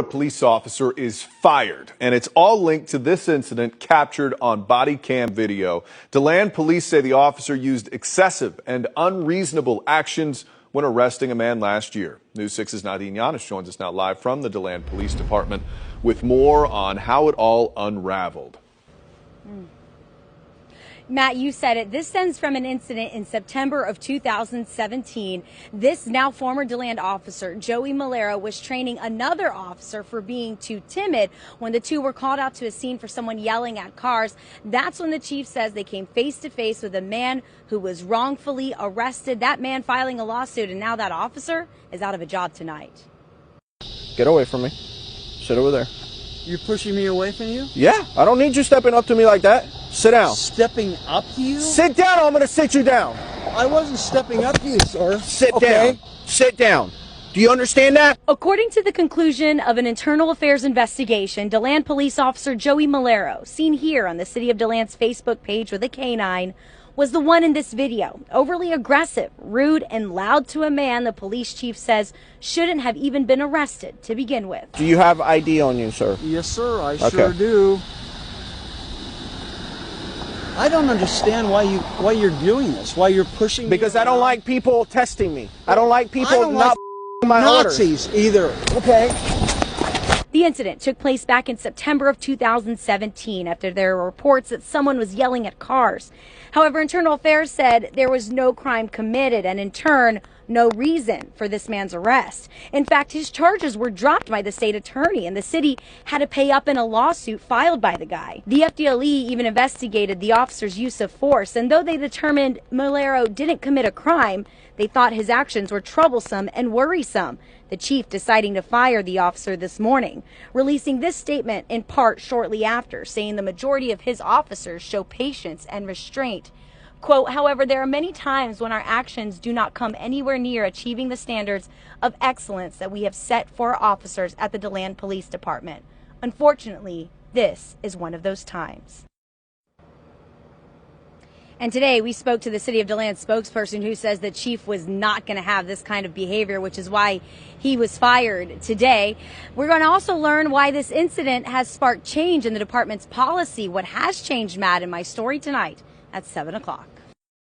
A police officer is fired, and it's all linked to this incident captured on body cam video. DeLand police say the officer used excessive and unreasonable actions when arresting a man last year. News 6's Nadine Yanis joins us now live from the DeLand Police Department with more on how it all unraveled. Matt, you said it. This stems from an incident in September of 2017. This now former DeLand officer, Joey Malero, was training another officer for being too timid when the two were called out to a scene for someone yelling at cars. That's when the chief says they came face to face with a man who was wrongfully arrested, that man filing a lawsuit, and now that officer is out of a job tonight. Get away from me. Sit over there. You're pushing me away from you? Yeah, I don't need you stepping up to me like that. Sit down. Stepping up to you? Sit down, or I'm going to sit you down. I wasn't stepping up to you, sir. Sit down. Sit down. Do you understand that? According to the conclusion of an internal affairs investigation, DeLand police officer Joey Malero, seen here on the City of DeLand's Facebook page with a canine, was the one in this video. Overly aggressive, rude, and loud to a man the police chief says shouldn't have even been arrested to begin with. Do you have ID on you, sir? Yes, sir, I sure do. I don't understand why you're doing this, why you're pushing me. Because I don't like people testing me. I don't like people not my Nazis orders. either. Okay. The incident took place back in September of 2017 after there were reports that someone was yelling at cars. However, Internal Affairs said there was no crime committed and in turn, no reason for this man's arrest. In fact, his charges were dropped by the state attorney and the city had to pay up in a lawsuit filed by the guy. The FDLE even investigated the officer's use of force, and though they determined Malero didn't commit a crime, they thought his actions were troublesome and worrisome. The chief deciding to fire the officer this morning, releasing this statement in part shortly after, saying the majority of his officers show patience and restraint. Quote, however, there are many times when our actions do not come anywhere near achieving the standards of excellence that we have set for our officers at the DeLand Police Department. Unfortunately, this is one of those times. And today we spoke to the City of DeLand spokesperson who says the chief was not going to have this kind of behavior, which is why he was fired today. We're going to also learn why this incident has sparked change in the department's policy. What has changed, Matt, in my story tonight at 7 o'clock.